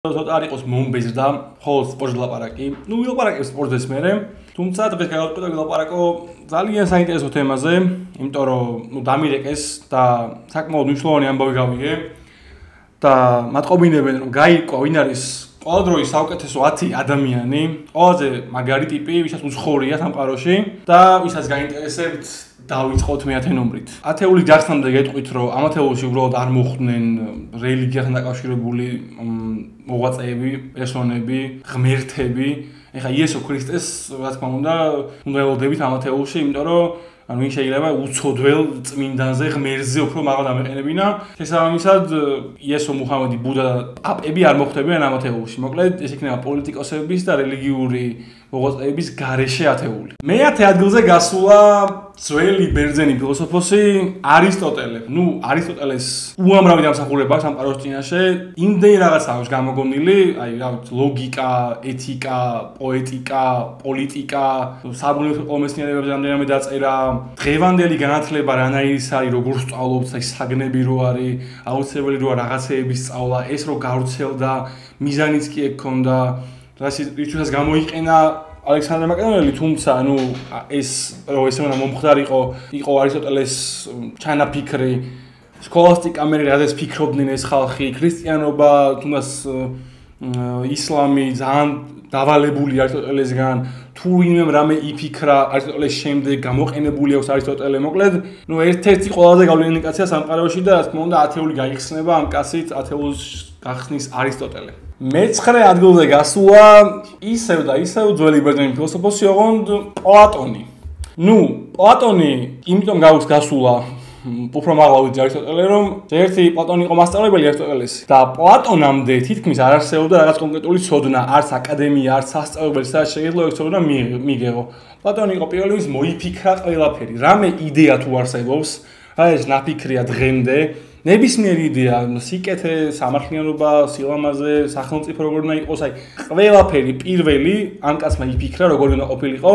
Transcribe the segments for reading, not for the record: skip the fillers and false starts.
ცოტა არ იყოს მომბეზრდა, ხოლო სპორტს ვლაპარაკი. ვილაპარაკებ სპორტს მერე, თუმცა დღეს გავაკეთე ვილაპარაკო ძალიან საინტერესო თემაზე, იმიტომ რომ დამირეკეს და საკმაოდ მნიშვნელოვანი ამბავი გავიგე და მატყობინებენ რომ გაირკვა ვინ არის ყველა დროის საუკეთესო 10 ადამიანი, ყველაზე მაგარი ტიპი, ვისაც უცხოურია სამყაროში და ვისაც გაინტერესებთ დავიწყოთ მე-10 ნომრით. 10 ჯახსამდე გეტყვით, რომ ამ 10-ში უბრალოდ არ მოხვდნენ რელიგიასთან დაკავშირებული მოღვაწეები, პერსონები, ღმერთები. ეხლა იესო ქრისტეს, რა თქმა უნდა ველოდებით ამ 10-ში, იმიტომ რომ ვინ შეიძლება უცოდველ წმინდანზე, ღმერთზე უფრო მაღალ დამეყენებინა. შესაბამისად, იესო, მუჰამედი, ბუდა და პაპები არ მოხვდებიან ამ 10-ში. მოკლედ, ეს იქნება პოლიტიკოსების და რელიგიური მოღვაწეების გარეშე 10. მე-10 ადგილზე გასულა ძველი ბერძენი ფილოსოფოსი არისტოტელე. არისტოტელეს უამრავი დამსახურება აქვს სამყაროს წინაშე, იმდენი რაღაცა აქვს გამოგონილი, ლოგიკა, ეთიკა, პოეტიკა, პოლიტიკა, საბუნებისმეტყველო მეცნიერებებზე რამდენიმე დაწერა, დღევანდელი განათლება რანაირის არის, როგორ სწავლობთ, საგნები რო არის, აუცილებელი როა რაღაცეების სწავლა, ეს რო გავრცელდა, მიზანიც კი ეგ ქონდა, რითაც გამოიყენა ალექსანდრე მაკედონელი, თუმცა ეს უნდა მომხდარიყო არისტოტელეს ჩანაფიქრი, სქოლასტიკა მე რადგან ფიქრობდნენ ეს ხალხი, ქრისტიანობა, თუნდაც ისლამი ძალიან დავალებული არისტოტელესგან, თუ ვინმე რამე იფიქრა არისტოტელეს შემდეგ გამოყენებული აქვს არისტოტელე, მოკლედ, ერთ-ერთი ყველაზე გავლენიანი კაცია სამყაროში და რა თქმა უნდა 10 გაიხსნება ამ კაცით 10 გახსნის არისტოტელე. მე-9 ადგილზე გასულა ისევ და ისევ ძველი ბერძენი ფილოსოფოსი, ოღონდ პლატონი. პლატონი იმიტომ გაქვს გასულა უფრო მაღლა ვიდრე არისტოტელე, რომ ერთი პლატონი იყო მასწავლებელი არისტოტელესი და პლატონამდე თითქმის არ არსებობდა რაღაც კონკრეტული ცოდნა, არც აკადემია, არც სასწავლებელი, სადაც შეიძლება ეს ცოდნა მიიღო. პლატონი იყო პირველი, ვის მოიფიქრა ყველაფერი. რამე იდეა თუ არსებობს, ეს ნაფიქრია დღემდე, ნებისმიერი იდეა, სიკეთე, სამართლიანობა, სილამაზე, სახელმწიფო როგორ უნდა იყოს, ყველაფერი პირველი ამ კაცმა იფიქრა, როგორ უნდა ყოფილიყო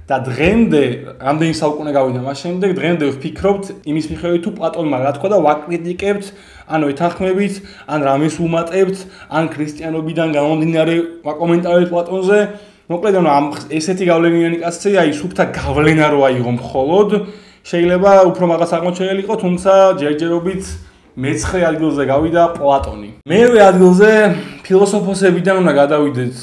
და დღემდე, რამდენი საუკუნე გავიდა მას შემდეგ, დღემდე ვფიქრობთ იმის მიხედვით, თუ პლატონმა რა თქვა და ვაკრიტიკებთ, ეთანხმებით, ან რამეს ვუმატებთ, ან ქრისტიანობიდან გამომდინარე ვაკომენტარებთ პლატონზე. მოკლედ, ესეთი გავლენიანი კაცი, სუფთა გავლენა რო აიღო მხოლოდ შეიძლება უფრო მაღალ აღმოჩენილიყო, თუმცა ჯერჯერობით მე-9 ადგილზე გავიდა პლატონი. მე-8 ადგილზე ფილოსოფოსებიდან უნდა გადავიდეთ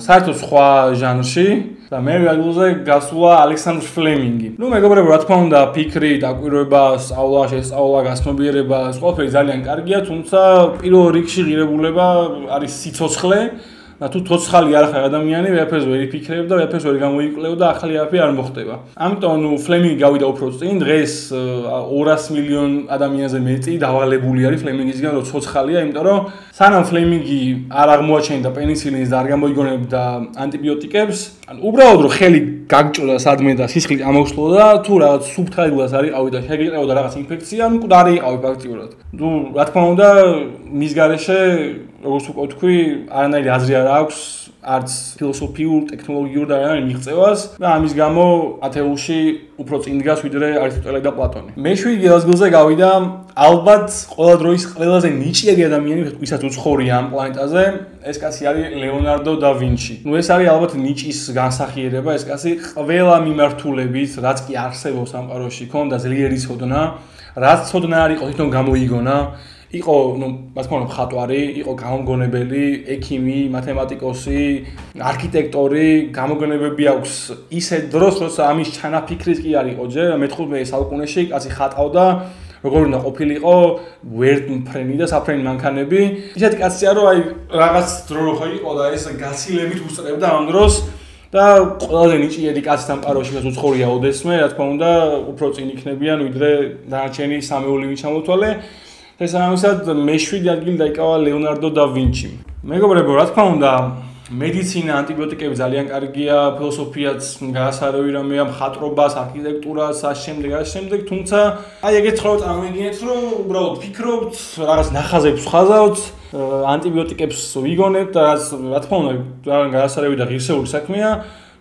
საერთოდ სხვა ჟანრში და მე-8 ადგილზე გასულა ალექსანდრ ფლემინგი. მეგობრებო, რა თქმა უნდა, ფიქრი, დაკვირვება, სწავლა, შესწავლა, გასნობიერება, ეს ყველაფერი ძალიან კარგია, თუმცა პირველ რიგში ღირებულება არის სიცოცხლე. და თუ ცოცხალი არ ხარ ადამიანი, ვერაფერს ვერ იფიქრებ და ვერაფერს ვერ გამოიკვლევ და ახალი არაფერი არ მოხდება. ამიტომ ფლემინგი გავიდა უფრო წინ, დღეს 200 მილიონ ადამიანზე მეტი დავალებული არის ფლემინგისგან, რომ ცოცხალია, იმიტომ რომ სანამ ფლემინგი არ აღმოაჩენდა პენიცილინს და არ გამოიგონებდა ანტიბიოტიკებს, უბრალოდ რომ ხელი გაგჭირდა სადმე და სისხლი ამოხსლოდა, თუ რაღაც სუფთა ადგილას არიყავი და შეგიყრებოდა რაღაც ინფექცია, მკვდარი იყავი ფაქტიურად. რა თქმა უნდა, მის გარეშე როგორც უკვე თქვი, არანაირი აზრი არ აქვს, არც ფილოსოფიურ, ტექნოლოგიურ და არანაირ მიღწევას და ამის გამო 10-ში უფრო წინ დგას ვიდრე არისტოტელე და პლატონი. მე-7 ადგილზე გავიდა ალბათ ყველა დროის ყველაზე ნიჭიერი ადამიანი, ვისაც უცხოვრია ამ პლანეტაზე, ეს კაცი არის ლეონარდო და ვინჩი. ეს არის ალბათ ნიჭის განსახიერება, ეს კაცი ყველა მიმართულებით, რაც კი არსებობს სამყაროში, ქონდა ძლიერი ცოდნა, რაც ცოდნა არ იყო თვითონ გამოიგონა. იყო, რა თქმა უნდა, მხატვარი, იყო გამომგონებელი, ექიმი, მათემატიკოსი, არქიტექტორი, გამოგონებები აქვს ისე დროს, როცა ამის ჩანაფიქრის კი არ იყო ჯერ, მე-15 საუკუნეში კაცი ხატავდა, როგორ უნდა ყოფილიყო ვერტმფრენი და საფრენი მანქანები. ისეთი კაცია, რომ რაღაც დრო რო იყო და ეს გაცილებით უსწრებდა ამ დროს და ყველაზე ნიჭიერი კაცი სამყაროში რაც უცხოურია ოდესმე, რა თქმა უნდა, უფრო წინ იქნებიან ვიდრე დანარჩენი სამეული ვინ ჩამოთვალე. შესაბამისად, მე-7 ადგილი დაიკავა ლეონარდო და ვინჩი. მეგობრებო, რა თქმა უნდა, მედიცინა, ანტიბიოტიკები ძალიან კარგია, ფილოსოფიაც გაასარავი რამეა, მხატვრობას, არქიტექტურას, ამავდროულად, თუმცა ეგეთ ხოლმე წარმოიდგინეთ, რომ უბრალოდ ფიქრობთ, რაღაც ნახაზებს ხაზავთ, ანტიბიოტიკებს ვიგონებთ და რა თქმა უნდა, ძალიან გაასარავი და ღირსეული საქმეა.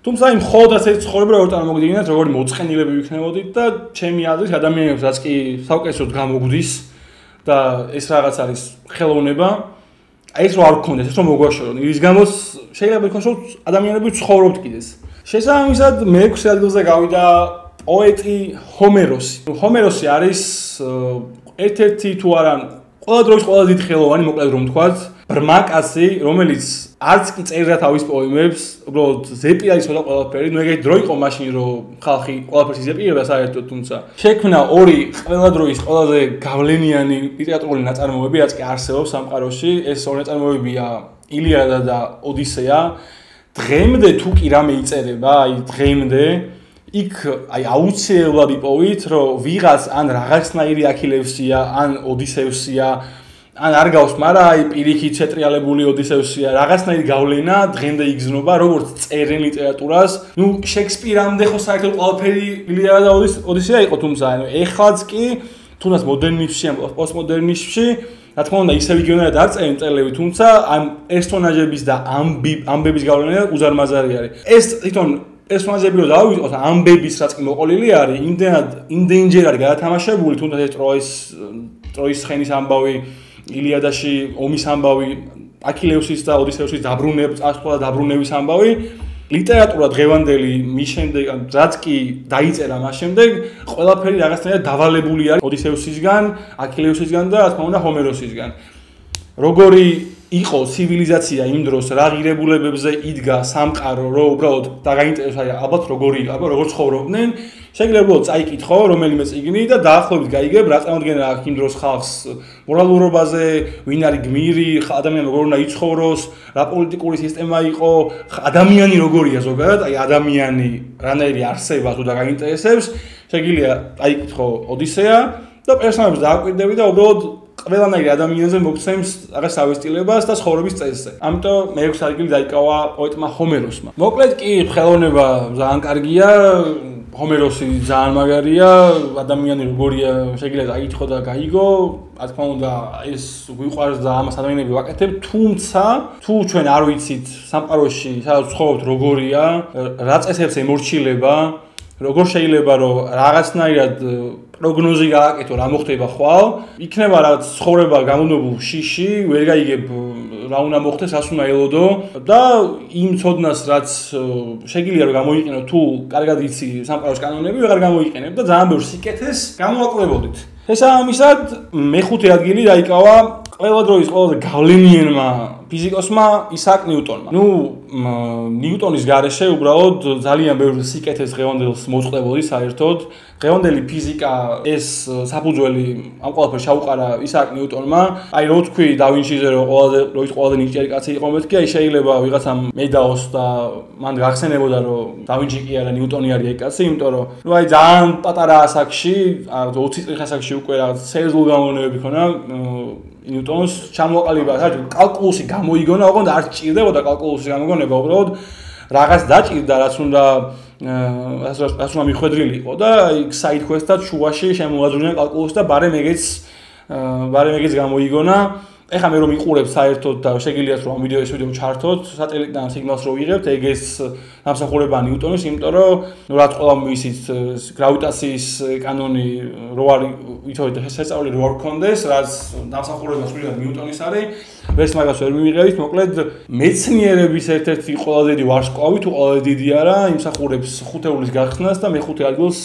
თუმცა მხოლოდ ასეთი ცხოვრება როგორ წარმოგიდგენთ, როგორი მოწყენილები ვიქნებოდით და ჩემი აზრით ადამიანებს რაც კი საუკეთესოდ გამოგვდის და ეს რაღაც არის ხელოვნება ეს რო არ გქონდეს, ეს რომ მოგვაშორონ. ის გამოც შეიძლება ითქვას, რომ ადამიანები ცხოვრობთ კიდეს. შესაბამისად, მე-6 ადგილზე გავიდა პოეტი ჰომეროსი. ჰომეროსი არის ერთ-ერთი თუ არა ყველა დროის ყველაზე დიდი ხელოვანი, მოკლედ რომ ვთქვათ, ბრმა კაცი, რომელიც არც კი წერდა თავის პოემებს, უბრალოდ ზეპი არის ცოტა ყველაფერი. ნუ ეგეთი დრო იყო მაშინ, რომ ხალხი ყველაფერს იზეპირებდა საერთოდ, თუმცა შექმნა ორი ყველა დროის ყველაზე გავლენიანი ლიტერატურული ნაწარმოები, რაც კი არსებობს სამყაროში. ეს ორი ნაწარმოებია ილიადა და ოდისეა. დღემდე თუ კი რამე იწერება, აი დღემდე იქ აი აუცილებლად იპოვით, რომ ვიღაც ან რაღაცნაირი აქილევსია, ან ოდისევსია, ან არ გავს, მაგრამ აი პირიქით შეტრიალებული ოდისევსია, რაღაცნაირი გავლენა დღემდე იგრძნობა, როგორც წერენ ლიტერატურას. ნუ შექსპირამდე ხო საერთოდ ყველაფერი ილიადა და ოდისეა იყო, თუმცა ანუ ეხლაც კი თუნდაც მოდერნიზმში, პოსტმოდერნიზმში, რა თქმა უნდა, ისევ იგივენად არ წერენ მწერლები, თუმცა ამ პერსონაჟების და ამბების გავლენა უზარმაზარი არის. ეს თვითონ პერსონაჟები რო დავიწყოთ, ამბების რაც კი მოყოლილი არის, იმდენჯერ არის გადათამაშებული, თუნდაც ეს ტროის ცხენის ამბავი, ილიადაში ომის ამბავი, აქილევსის და ოდისევსის დაბრუნების ამბავი, ლიტერატურა დღევანდელი მის შემდეგ, რაც კი დაიწერა მას შემდეგ, ყველაფერი რაღაცნაირად დავალებული არის ოდისევსისგან, აქილევსისგან და რა თქმა უნდა ჰომეროსისგან. როგორი იყო ცივილიზაცია იმ დროს, რა ღირებულებებზე იდგა სამყარო, რომ უბრალოდ დაგაინტერესა ალბათ როგორ ცხოვრობდნენ, შეიძლება წაიკითხო რომელიმე წიგნი და დაახლოებით გაიგებ რა წარმოადგენდა აქ იმ დროს ხალხს მორალურობაზე, ვინ არის გმირი, ადამიანი როგორ უნდა იცხოვროს, რა პოლიტიკური სისტემა იყო, ადამიანი როგორია ზოგადად, აი ადამიანი რანაირი არსება თუ დაგაინტერესებს, შეგიძლია წაიკითხო ოდისეა და პერსონაჟებს დააკვირდები და უბრალოდ ყველანაირი ადამიანზე მოგცემს რაღაც ავესტილებას და ცხოვრების წესზე. ამიტომ მე-6 ადგილი დაიკავა პოეტმა ჰომეროსმა. მოკლედ კი ხელოვნება ძალიან კარგია, ჰომეროსი ძალიან მაგარია, ადამიანი როგორია შეგიძლია დაიკითხო და გაიგო. რა თქმა უნდა, ეს გვიყვარს და ამას ადამიანები ვაკეთებ, თუმცა თუ ჩვენ არ ვიცით სამყაროში სადაც ცხოვრობთ როგორია, რა წესებს ემორჩილება, როგორ შეიძლება რომ რაღაცნაირად პროგნოზი გააკეთო რა მოხდება ხვალ, იქნება რაც ცხოვრება გამონებულ შიში, ვერ გაიგებ რა უნდა მოხდეს, რას უნდა ელოდო და იმ ცოდნას რაც შეგიძლია რომ გამოიყენო თუ კარგად იცი სამყაროს კანონები, ვეღარ გამოიყენებ და ძალიან ბევრ სიკეთეს გამოაკლებოდით. შესაბამისად, მე-5 ადგილი დაიკავა ყველა დროის ყველაზე გავლენიანმა ფიზიკოსმა ისააკ ნიუტონმა. ნუ ნიუტონის გარეშე უბრალოდ ძალიან ბევრ სიკეთეს დღევანდელს მოწყდებოდი საერთოდ. დღევანდელი ფიზიკა ეს საფუძველი ამ ყველაფერს ჩაუყარა ისააკ ნიუტონმა. აი რო თქვი დავინჩიზე რომ ყველაზე ნიჭიერი კაცი იყო მეთქი, აი შეიძლება ვიღაცამ მედაოს და მან გახსენებოდა რომ დავინჩი კი არა ნიუტონი არის ეგ კაცი, იმიტომ რომ ნუ აი ძალიან პატარა ასაკში, 20 წლის ასაკში უკვე რაღაც სერიოზული გამონებები ქონა ნიუტონს ჩამოყალიბა, საერთოდ კალკულუსი გამოიგონა, ოღონდ არ ჭირდებოდა კალკულუსის გამოგონება, უბრალოდ რაღაც დაჭირდა, რაც უნდა მიხვედრილიყო და იქ side quest-ად შუაში შემოაძღვნა კალკულუსი და ბარემ ეგეც გამოიგონა. ეხლა მე რომ იყურებ საერთოდ და შეგიძლიათ რომ ეს ვიდეო ჩართოთ, სატელიტიდან სიგნალს რო ვიღებთ, ეგეც დამსახურებაა ნიუტონის, იმიტომ რომ ნუ რაც ყველა მისით გრავიტაციის კანონი რო არის ვითარდება შესწავლილი რო არ გქონდეს, რაც დამსახურება სულად ნიუტონის არის, ვერც მაგას ვერ მივიღებით, მოკლედ მეცნიერების ერთ-ერთი ყველაზე დიდი ვარსკვლავი თუ ყველაზე დიდი არა, იმსახურებს ხუთეულის გახსნას და მე-5 ადგილს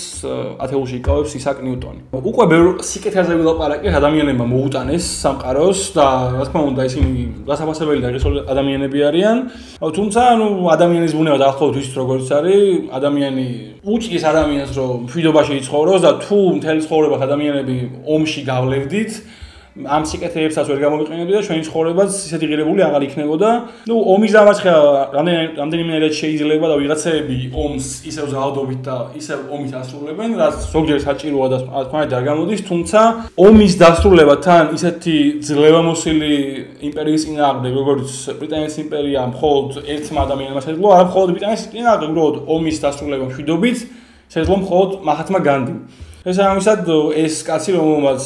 ათეულში იკავებს ისააკ ნიუტონი. უკვე ბევრ სიკეთეზე ვილაპარაკეთ, ადამიანებმა მოუტანეს სამყაროს და რა თქმა უნდა ისინი გასაფასებელი და ღირსეული ადამიანები არიან, თუმცა ანუ ადამიანის ბუნება დაახლოებით ის როგორც არის, ადამიანი უჭირს ადამიანს რომ მშვიდობაში იცხოვროს და თუ მთელი ცხოვრება ადამიანები ომში გავლევდით, ამ სიკეთეებსაც ვერ გამოვიყენებდი და ჩვენი ცხოვრებაც ისეთი ღირებული აღარ იქნებოდა. ნუ ომის დამარცხება რამდენიმეერად შეიძლება და ვიღაცები ომს ისევ ზალდობით და ისევ ომით ასრულებენ, რაც ზოგჯერ საჭიროა და თქმით არ გამოდის, თუმცა ომის დასრულებასთან ისეთი ძლევამოსილი იმპერიის წინააღმდეგ, როგორც ბრიტანეთის იმპერია, მხოლოდ ერთმა ადამიანმა შეძლო, არა მხოლოდ ბრიტანეთის წინააღმდეგ, უბრალოდ ომის დასრულება მშვიდობით შეძლო მხოლოდ მაჰათმა განდიმ. შესაბამისად, ეს კაცი რომელმაც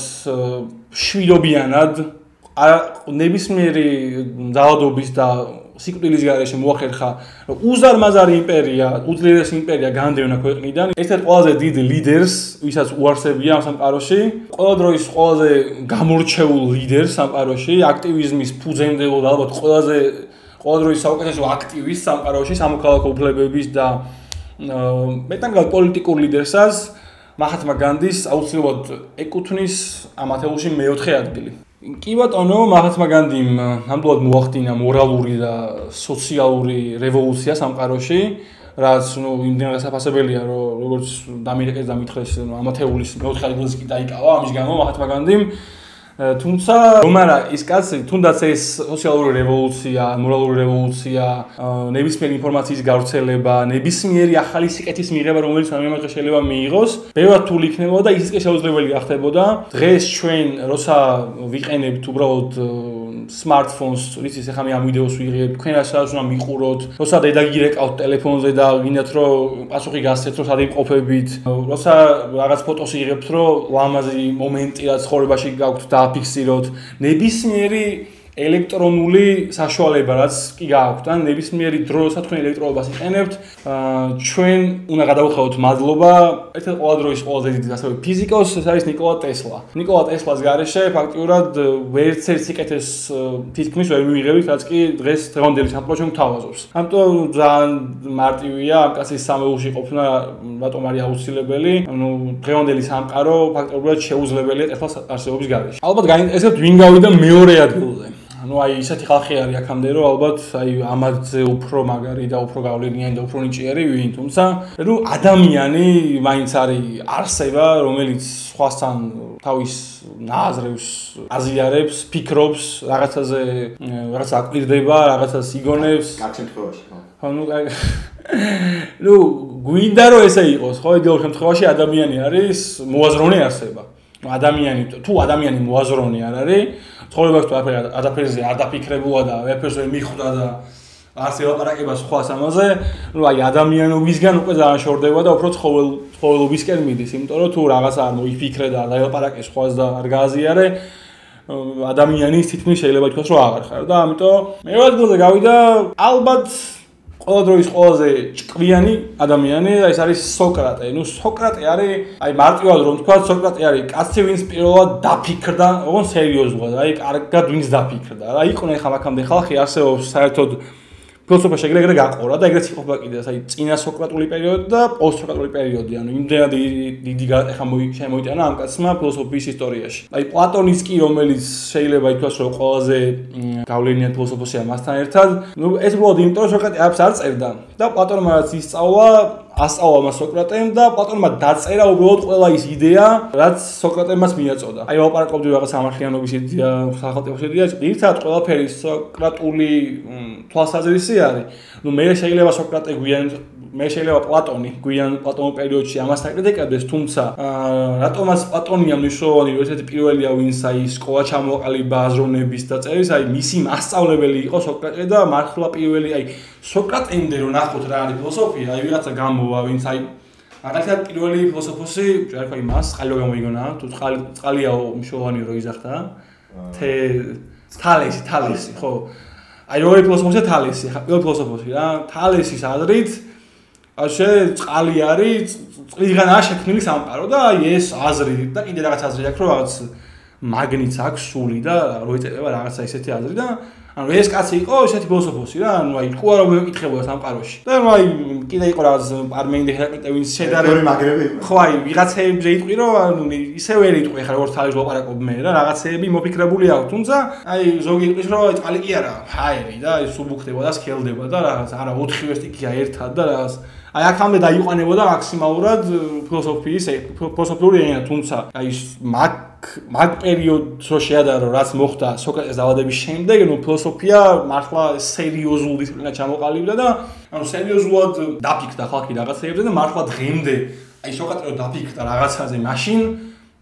მშვიდობიანად ნებისმიერი ძალადობის და სიკვდილის გარეშე მოახერხა უზარმაზარი იმპერია, უძლიერესი იმპერია განდევნა ქვეყნიდან. ერთ-ერთ ყველაზე დიდ ლიდერს, ვისაც უარსებია ამ სამყაროში, ყველა დროის ყველაზე გამორჩეულ ლიდერს სამყაროში, აქტივიზმის ფუძემდებელ და ალბათ ყველა დროის საუკეთესო აქტივისტს სამყაროში, სამოქალაქო უფლებების და მეტად პოლიტიკურ ლიდერსაც მაჰათმა განდის აუცილებლად ეკუთვნის ამ ათეულში მეოთხე ადგილი. კი ბატონო, მაჰათმა განდიმ ნამდვილად მოახდინა მორალური და სოციალური რევოლუცია სამყაროში, რაც იმდენად გასაფასებელია, რომ როგორც დამირეკეს და მითხრეს, ამ ათეულის მეოთხე ადგილზე კი დაიკავა ამის გამო მაჰათმა განდიმ. თუმცა რომ არა ის კაცი, თუნდაც ეს სოციალური რევოლუცია, მორალური რევოლუცია, ნებისმიერი ინფორმაციის გავრცელება, ნებისმიერი ახალი სიკეთის მიღება, რომელიც ამემაყე შეიძლება მიიღოს, ბევრად რთული იქნებოდა და ისიც კი შეუძლებელი გახდებოდა. დღეს ჩვენ როცა ვიყენებთ უბრალოდ smartphones, რითიც ახლა მე ამ ვიდეოს ვიღებ, თქვენ რასაც უნდა მიყუროთ, როცა დედაგირეკავთ ტელეფონზე და გინდათ რომ პასუხი გასცეთ, რომ სად იმყოფებით, როცა რაღაც ფოტოს იღებთ, რომ ლამაზი მომენტი რაც ცხოვრებაში გაქვთ და ფიქსიროთ ნებისმიერი ელექტრონული საშუალება რაც კი გააქვთ ან ნებისმიერი დრო როცა თქვენ ელექტროობას იყენებთ ჩვენ უნდა გადავხავოთ მადლობა ერთ-ერთ ყველა დროის ყველაზე დიდი ასევე ფიზიკოს ეს არის ნიკოლა ტესლა. ნიკოლა ტესლას გარეშე ფაქტიურად ვერც ერთ სიკეთეს თითქმის ვერ მივიღებით რაც კი დღეს დღევანდელი სამყარო ჩვენ გვთავაზობს. ამიტომ ძალიან მარტივია ამ კაცის სამეულში ყოფნა რატომ არის აუცილებელი. ანუ დღევანდელი სამყარო ფაქტობრივად შეუძლებელია ტესლას არსებობის გარეშე. ალბათ გაინტერესებთ ვინ გავიდა მეორე ადგილზე. ანუ აი ისეთი ხალხი არის აქამდე რომ ალბათ აი ამაზე უფრო მაგარი და უფრო გავლენიანი და უფრო ნიჭიერი ვინ თუმცა ნუ ადამიანი მაინც არის არსება რომელიც სხვასთან თავის ნაზრებს აზიარებს ფიქრობს რაღაცაზე რაღაც აკვირდება რაღაცას იგონებს კარგ შემთხვევაში ხო ნუ გვინდა რომ ესე იყოს ხო იდეალურ შემთხვევაში ადამიანი არის მოაზროვნე არსება ადამიანი თუ ადამიანი მოაზროვნე არ არის ცხოვრებას თუ არაფერზე არ დაფიქრებულა და ვერაფერს ვერ მიხვდა და არც ელაპარაკება სხვას ამაზე, ნუ აი ადამიანობისგან უკვე ძალიან შორდება და უფრო ცხოველობისკენ მიდის, იმიტომ რომ თუ რაღაც არ მოიფიქრე და არ ელაპარაკე სხვას და არ გააზიარე, ადამიანის თითქმის შეიძლება ითქვას რომ აღარ ხარ და ამიტომ მე ადგილზე გავიდა ალბათ ყველა დროის ყველაზე ჭკვიანი ადამიანი და ეს არის სოკრატე. ნუ სოკრატე არის აი მარტივად რომ თქვა სოკრატე არის კაცი ვინც პირველად დაფიქრდა, ოღონდ სერიოზულად, აი კარგად ვინც დაფიქრდა. რა იყვნენ ხა აქამდე ხალხი არსებობს საერთოდ ფილოსოფიაში ეგრე გაყორა და ეგრეც იყოფა კიდე აი წინა სოკრატული პერიოდი და პოსტსოკრატული პერიოდი. ანუ იმდენად დიდი გატეხა შემოიტანა ამ კაცმა ფილოსოფიის ისტორიაში. აი პლატონის კი რომელიც შეიძლება ითქვას რომ ყველაზე გავლენიანი ფილოსოფოსია მასთან ერთად, ნუ ეს უბრალოდ იმიტომ რომ სოკრატე არც არ წერდა და პლატონმა რაც ისწავლა ასწავლა სოკრატემ და პლატონმა დაწერა უბრალოდ ყველა ის იდეა, რაც სოკრატემაც მიაწოდა. აი ვალაპარაკობდი რაღაც სამართლიანობის იდეა, სახელმწიფოს იდეა, ერთად ყველაფერი სოკრატული თვალსაზრისი არის. ნუ მე შეიძლება სოკრატე გვიან მე შეიძლება პლატონი გვიან პლატონურ პერიოდში ამასთან ეკრიტიკებდეს, თუმცა რატომაც პლატონია მნიშვნელოვანი, რომ ერთ-ერთი პირველია ვინც აი სკოლა ჩამოაყალიბა აზროვნების და წერის, აი მისი მასწავლებელი იყო სოკრატე და მართლა პირველი აი სოკრატემდე რომ ნახოთ რა არის ფილოსოფია, აი ვიღაცა გამოვა, ვინც აი მაგალითად პირველი ფილოსოფოსი, ჯერ აი მას წყალი გამოიგონა, თუ წყალიაო მნიშვნელოვანი რო იზახდა. თალესი, ხო. აი როგორი ფილოსოფოსია თალესი, ხა პირველი ფილოსოფოსი რა, თალესის აზრით ასე წყალი არის, წყლისგანაა შექმნილი სამყარო და აი ეს აზრი და კიდე რაღაც აზრი აქვს, რომ რაღაც მაგნიტს აქვს სული და რო ეწება რაღაცა ისეთი აზრი და ანუ ეს კაცი იყო ესეთი ფილოსოფოსი რა, ანუ აი ყო არა მეკითხებოდა სამყაროში. და აი კიდე იყო რაღაც პარმენიდე ჰერაკლიტე ვინც შედარებით მაგრები იყო. ხო აი ვიღაცეებზე იტყვი რომ ანუ ისე ვერ იტყვი ხა როგორც თალეს ვლაპარაკობ მე რა, რაღაცეები მოფიქრებული აქვს, თუმცა აი ზოგი იტყვის რომ აი წყალი კი არა, ჰაერი და ეს უბუქდება და სქელდება და რაღაც არა 4 ვერტიკია ერთად და რაღაც აი აქამდე დაიყვანებოდა მაქსიმალურად ფილოსოფიური ენა, თუმცა აი მაგ პერიოდს რო შეადარო რაც მოხდა სოკრატეს დაავადების შემდეგ, ნუ ფილოსოფია მართლა სერიოზულ დისციპლინად ჩამოყალიბდა და ანუ სერიოზულად დაფიქრდა ხალხი რაღაცეებზე და მართლა დღემდე აი სოკრატე რო დაფიქრდა რაღაცაზე მაშინ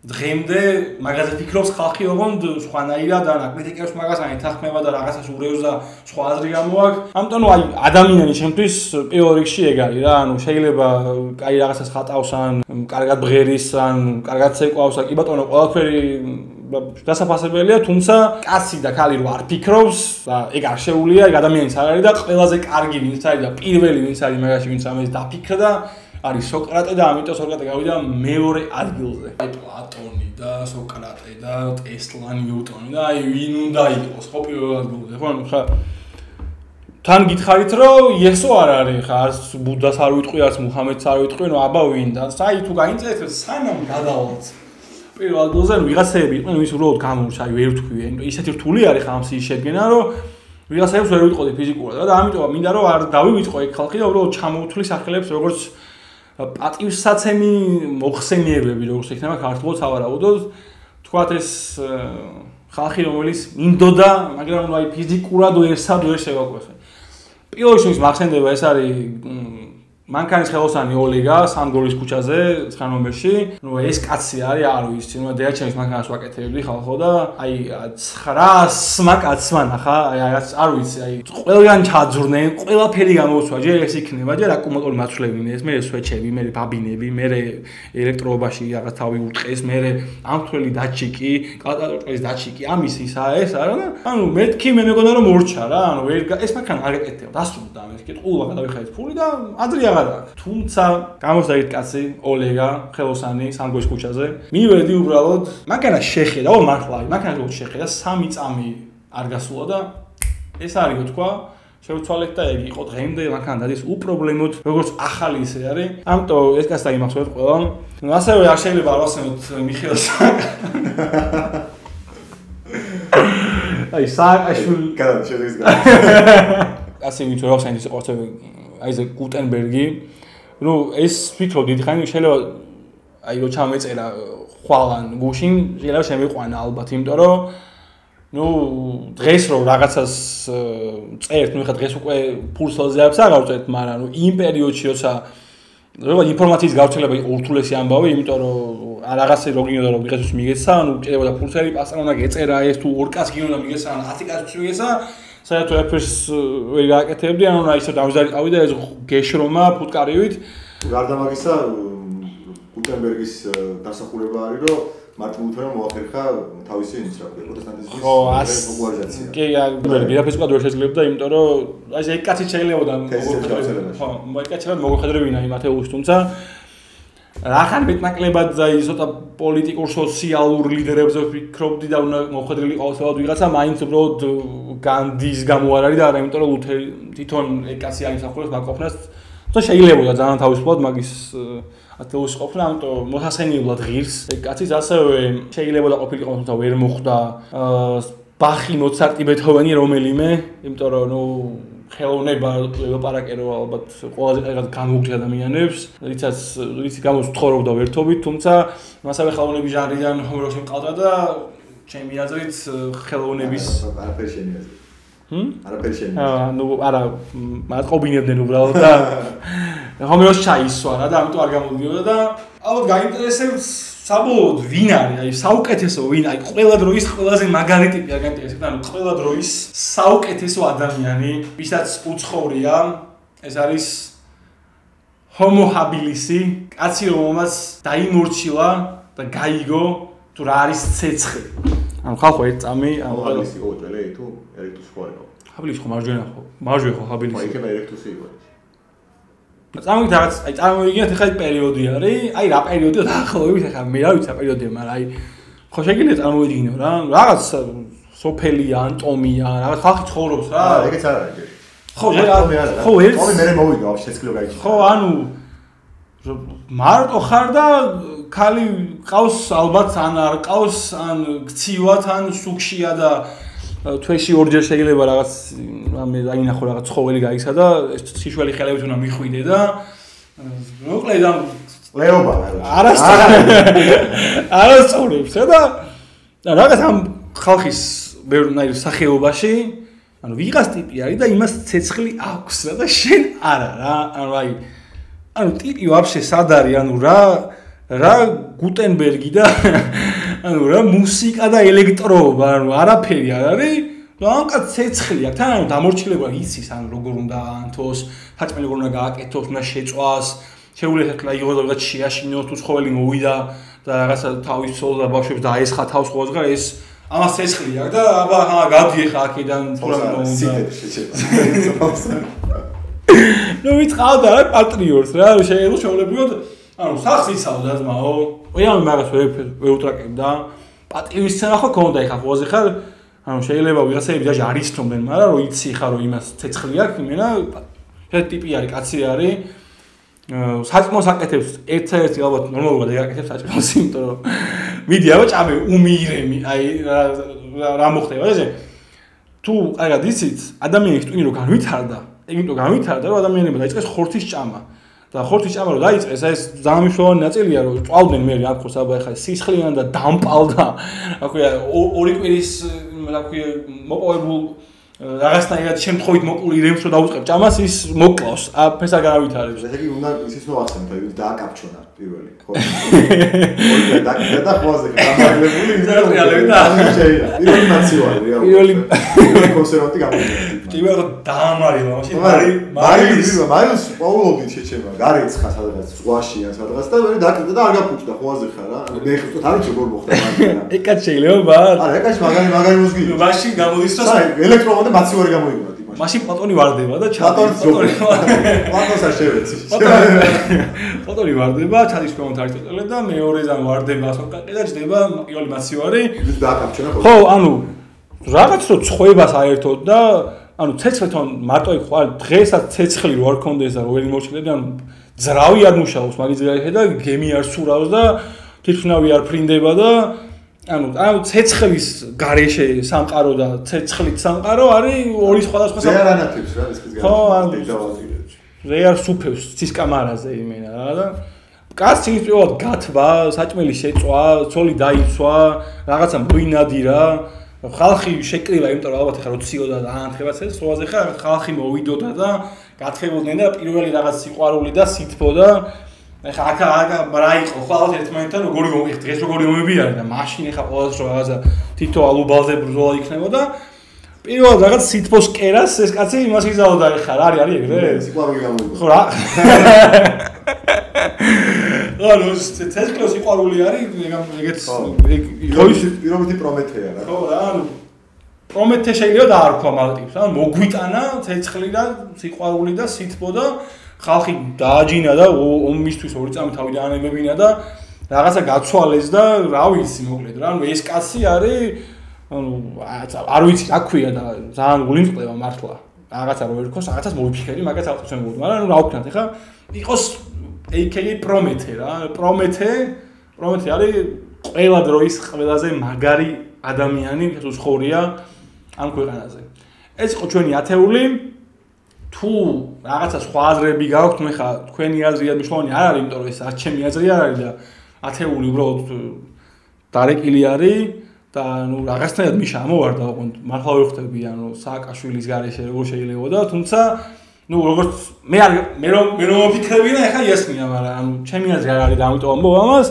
დღემდე მაგაზე ფიქრობს ხალხი ოღონდ სხვანაირად და კრიტიკებს მაგას აი თანხმება და რაღაცას ურევს და სხვა აზრი გამოაქვს. ამიტომ აი ადამიანი შემთთვის პირველ რიგში ეგ არის რა, ანუ შეიძლება აი რაღაცას ხატავს ან კარგად ბღერის ან კარგად ცეკვავს, კი ბატონო ყველაფერი დასაფასებელია, თუმცა კაცი და ქალი რო არ ფიქრობს და ეგ არ შეუულია, ეგ ადამიანის არ არის და ყველაზე კარგი ვინც არის და პირველი ვინც არის მაგაში ვინც ამას დაფიქრდა არის სოკრატე და ამიტომ სოკრატე გავიდა მეორე ადგილზე. აი პლატონი და სოკრატე და ტესლა, ნიუტონი და აი ვინ უნდა იყოს ხო პირველ ადგილზე, ხო? ხა თან გითხარით რომ იესო არ არის, ხა არც ბუდას არ ვიტყვი, არც მუჰამედს არ ვიტყვი, ნუ აბა ვინ და აი თუ გაინტერესებს სანამ გადავალთ პირველ ადგილზე ვიღაცები იყვნენ, ვის უბრალოდ გამორჩა, აი ვერ ვთქვი, ისეთი რთული არის ხა ამ სიის შედგენა, რომ ვიღაცებს ვერ ვიტყოდი ფიზიკურად და ამიტომ მინდა რომ არ დავივიწყო ეგ ხალხი და უბრალოდ ჩამოვთვლი სახელებს როგორც პატივსაცემი მოხსენიებები, როგორც იქნება ქართულად სავარაუდოდ, თქვათ ეს ხალხი რომელიც მინდოდა, მაგრამ აი ფიზიკურად ვერსად ვერ შევაკვეხე. პირველ რიგში მახსენდება ეს არის მანქანის ხელოსანი ოლეგა სამგორის ქუჩაზე 9 ნომერში. ნუ ეს კაცი არის, არ ვიცი, ნუ დეაჩემის მანქანას ვაკეთებდი ხალხო და აი 900 კაცმა ნახა, აი არ ვიცი, აი ყველგან ჩაძვრნენ, ყველაფერი გამოვსვა, ჯერ ეს იქნება, ჯერ აკუმულატორი მაცვლებინეს, მე სვეჩები, მე ბაბინები, მე ელექტროობაში რაღაც თავი უტყეს, მე ამთვლელი დაჩიკი, კატალოგის დაჩიკი, ამის ისა ეს არა და ანუ მეთქი მე მეგონა რომ მორჩა რა, ანუ ეს მანქანა არ გეკეთება, დასრულდა ამის კითხულა გადავიხარეთ ფული და ადრე თუმცა გამოსდაგეთ კაცი ოლეგა ხელოსანი სამგორის ქუჩაზე მივედი უბრალოდ მანქანა შეხედა მართლა მანქანა რო შეხედა 3 წამი არ გასულა და ეს არის თქვა შევცვალეთ და ეგ იყო დღემდე მანქანა დადის უპრობლემოდ როგორც ახალი ისე არის ამიტომ ეს კაცს დაიმახსოვრეთ ყველამ ნუ ასევე არ შეიძლება არ ვასწავლოთ მიხეილ აი სააკაშვილი გადაჭედის ასე ვით რა ვახსენე ის ყოწები აიზეკ გუტენბერგი, ნუ ეს ვფიქრობ დიდი ხანი შეიძლება აი რო ჩამეწერა ხვალან გუშინ, შეიძლება შემიყვანა ალბათ, იმიტომ რომ ნუ დღეს რო რაღაცას წერთ, ნუ ხა დღეს უკვე ფულსელზე აქვს აღარ წერთ, მაგრამ ნუ იმ პერიოდში როცა როგორ ინფორმაციის გავრცელება იყო ურთულესი ამბავი, იმიტომ რომ რაღაცე რო გინდა რომ ვიღაცას მიგეცა, ნუ ჭირებოდა ფულსელი პასტა უნდა გეწერა ეს თუ 2 კაც გინდა მიგეცა, 10 კაც მიგეცა საერთოდ ეფერს ვერ გააკეთებდი, ანუ რა ისე დავზარიყავი და ეს გეშრომა ფუტკარივით. გარდა მაგისა, გუტენბერგის დასახულება არის, რომ მარტინ ლუთერმა მოახერხა თავისი ის რა ქვია, პროტესტანტიზმის პოპულარიზაცია. კი, გერაფის ყად ვერ შეძლებდა, იმიტომ რომ აი ეს კაცი შეიძლებოდა ხო, მოიკაჩერა მოგოხედრებინა იმ ათეულს, თუმცა რახან მეტნაკლებად აი ცოტა პოლიტიკურ სოციალურ ლიდერებზე ვფიქრობდი და უნდა მოხვედრილი ყოველდღიურად ვიღაცა მაინც უბრალოდ განდის გამო არ არის და არა იმიტომ რომ ლუთერი თვითონ ეკაცი აიმსახურებს მაგყოფნას თუმცა შეიძლებოდა ძალიან თავისუფლად მაგის ათეულში ყოფნა ამიტომ მოხასენიულად ღირს ეკაცის ასევე შეიძლებოდა ყოფილიყო თუმცა ვერ მოხვდა ბახი მოცარტი ბეთჰოვენი რომელიმე იმიტომ რომ ნუ ხელოვნება ლაპარაკე რო ალბათ ყველაზე კარგად გამოგჭი ადამიანებს, რითი გამოც ვთხოვდა ვერთობით, თუმცა მასავე ხელოვნების ჟანრიდან რომელი მყავდა და ჩემი აზრით ხელოვნების არაფერი შემიაზრე. არაფერი შემიაზრე. ნუ არა, მატყობინებდნენ უბრალოდ და რომელი ჩაისვა რა და ამიტომ არ გამოდიოდა და ალბათ გაინტერესებს საბოლოოდ ვინ არის, აი საუკეთესო ვინ, აი ყველა დროის ყველაზე მაგარი ტიპი არ გაინტერესებს, ანუ ყველა დროის საუკეთესო ადამიანი, ვისაც უცხოვრია, ეს არის ჰომო ჰაბილისი, კაცი რომელმაც დაიმორჩილა და გაიგო თუ რა არის ცეცხლი. ანუ ხალხო ერთ წამი, ანუ ჰაბილისი იყო წელე თუ ერექტუსი ხო იყო? ჰაბილისი ხო მარჯვენა ხო? მარჯვე ხო ჰაბილისი. ხო, იქნება ერექტუსი იყო. წამოვიდეთ რაღაც, აი წარმოვიგინეთ ახლა პერიოდი არის, აი რა პერიოდია დაახლოებით ახლა მე რა ვიცი რა პერიოდია, მაგრამ აი ხო შეგიძლია წარმოვიდგინო რა, რაღაც სოფელია, ანტომია, რაღაც ხალხი ცხოვრობს რა. ეგეც არ არის. ხო, ხო, ერთ თომი მე მოვიდა ვაფშე შეცკლო გაიჭირა. ხო, ანუ მარტო ხარ და ქალი ყავს ალბათ ან არ ყავს, ან გცივათ, ან სუქშია და თვეში ორჯერ შეიძლება რაღაც რამე დაინახო რაღაც ცხოველი გაიქცა და ეს სიშველი ხელებით უნდა მიხვიდე და მოკლედ ამ ლეობა არასწორებს და რაღაც ამ ხალხის ბევრი სახეობაში ანუ ვიღას ტიპი არის და იმას ცეცხლი აქვს რა და შენ არა რა ანუ აი ანუ ტიპი ვაფშე სად არის ანუ რა გუტენბერგი და ანუ რა მუსიკა და ელექტროობა ანუ არაფერი არ არის და ანკაც ცეცხლი აქვს თან ანუ დამორჩილება იცის ანუ როგორ უნდა ანთოს ფაჭმელი როგორ უნდა გააკეთოს უნდა შეწვას შეუძლია თქვა იღოს რაღაც შეაშინოს თუ ცხოველი მოვიდა და რაღაცა თავის ცოლს და ბავშვებს დაესხა თავს ყოველდღე ეს ამას ცეცხლი აქვს და აბა გადი ხა აქედან თურმე ნუ ვიწყავდა რა პატრიოტს რა შეეულებიოდ ანუ სახს იცავდა ძმაო ოյան მაგას ვერ უტრაკებდა პატივის ცემა ხო ქონდა ეხა ხოზე ხარ ანუ შეიძლება ვიღაცები ჯაჟი არ იცნობენ მაგრამ რო იცი ხარ რომ იმას ცეცხლი აქვს იმენა ეს ტიპი არის კაცი არის საჭმელს აკეთებს ერთ-ერთი ალბათ ნორმალურად აკეთებს საჭმელს იმიტომ რომ მიდი აბა ჭამე უმიირემი აი რა მოხდება ესე თუ კარგად იცით ადამიანის ტვინი რო განვითარდა ეგ განვითარდა რომ ადამიანებმა დაიწყეს ხორთის ჭამა და ხორთის ჭამა რო დაიწყეს ეს ძალიან მნიშვნელოვანი ნაწილია რომ წვალდნენ მე რა ქვია აბა ეხლა სისხლიან და დამპალდა რა ქვია ორი კვირის რა ქვია მოპოვებულ რაღაცნაირად შემთხვევით მოკლული რემს რო დაუწყებ ჭამას ის მოკლავს ფეს არ განავითარებს ესე იგი უნდა ისიც მოახსენოთ რომ დააკაპჩონა პირველი ხო ორი და ხوازე გამაგრებული ინტერნეტი და შეიძლება პირველი მაცივარი პირველი კონსერვატი გამოგიდგა პირველი დაამარილა მაშინ მარის პაულობი შეჩება გარეცხა სადღაც ზღვაში ან სადღაც და მე დაკიდა და არ გაფუჭდა ხوازე ხარ რა მე ხუთ არ ვიცი როგორ მოხდა მაგრამ ეკაც შეიძლება არა ეკაც მაგარი მოსგი მაშინ გამოდის რომ ელექტრომაგნიტური მაცივარი გამოიგონა ტიპა მაშინ პლატონი ვარდება და პლატონსა შევეცი პლატონი ვარდება ჩადის კომენტ არისტოტელე და მეორედან ვარდება სოკრატე და ჯდება პირველი მაცივარი დააკապჩონა ხო ანუ რაღაც რო ცხვებას აერთოდ და ანუ ცეცხლთან მარტო იქ ხარ დღესაც ცეცხლი რო არ კონდეს და რო ვერ იმორჩილები ანუ ძრავი არ მუშაობს მაგის გარეთ და გემი არ სურავს და თვითნავი არ ფრინდება და ანუ ცეცხლის გარეშე სამყარო და ცეცხლით სამყარო არის ორი სხვადასხვა სამყარო. ზეარ ანათებს რა ეს გარეშე. ხო, ზეარ სუფევს ცის კამარაზე იმენა რა და კაცი პირველად გათვა, საჭმელი შეწვა, ცოლი დაიცვა, რაღაცა მოინადირა, ხალხი შეკრივა, იმიტომ რომ ალბათ ეხლა რო ციოდა და აანთება ცეცხლზე ხა ხალხი მოვიდოდა და გათხებოდნენ და პირველი რაღაც სიყვარული და სითბო და ეხა აქ რა იყო ხო ალბათ ერთმანეთთან როგორი მომიხდ დღეს როგორი მომებიარე და მაშინ ეხა ყოველთვის რო რაღაცა თითო ალუბალზე ბრძოლა იქნებოდა პირველად რაღაც სითბოს კერას ეს კაცი იმას იზაოდა ეხა რა არის ეგრე სიყვარული გამოიგო ხო რა ანუ ცეცხლო სიყვარული არის ეგეც ეგ პირობითი პრომეთეა რა ხო რა ანუ პრომეთე შეიძლება დაარქვა მაგტიპს ანუ მოგვიტანა ცეცხლი და სიყვარული და სითბო და ხალხი დააჯინა და ომისთვის ორი წამი თავი დაანებებინა და რაღაცა გაცვალეს და რა ვიცი მოკლედ რა ანუ ეს კაცი არის ანუ არ ვიცი რა ქვია და ძალიან გულიმწყდება მართლა რაღაცა რო ერქოს რაღაცას მოვიფიქრე მაგაც ავწევ მოგდი მაგრამ ანუ რა ვქნათ ეხა იყოს AKA პრომეთე რა პრომეთე არის ყველა დროის ყველაზე მაგარი ადამიანი უცხორია ამ ქვეყანაზე ეს იყო ჩვენი ათეული თუ რაღაცა სხვა აზრები გაქვთ მე ხა თქვენი აზრია მნიშვნელოვანი არ არის იმიტომ რომ ეს არ ჩემი აზრი არ არის და ათეული უბრალოდ დარეკილი არის და ნუ რაღაცნაირად მიშა ამოვარდა ოღონდ მართლა ვერ ხვდები ანუ სააკაშვილის გარეშე როგორ შეიძლება და თუმცა ნუ როგორც მე რომ ვფიქრები და ეხა იესმია მაგრამ ანუ ჩემი აზრი არ არის და ამიტომ ამბობ ამას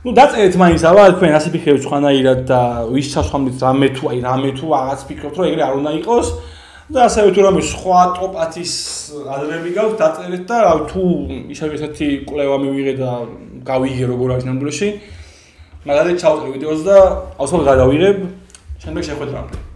ნუ დაწერეთ მაინც აბა თქვენ ასე ფიქრობთ სხვანაირად და ვის სასხამით რამე თუ რაღაც ფიქრობთ რომ ეგრე არ უნდა იყოს და ასევე თუ რამე სხვა ტოპ-10-ის აზრები გაქვთ დაწერეთ და რა თუ ისეთი კვლევა მივიღე და გავიგე როგორ არის ნამდვილში მაგალითად ჩავწერე ვიდეოს და აუცილებლად გადავიღებ შემდეგ შეხვედრამდე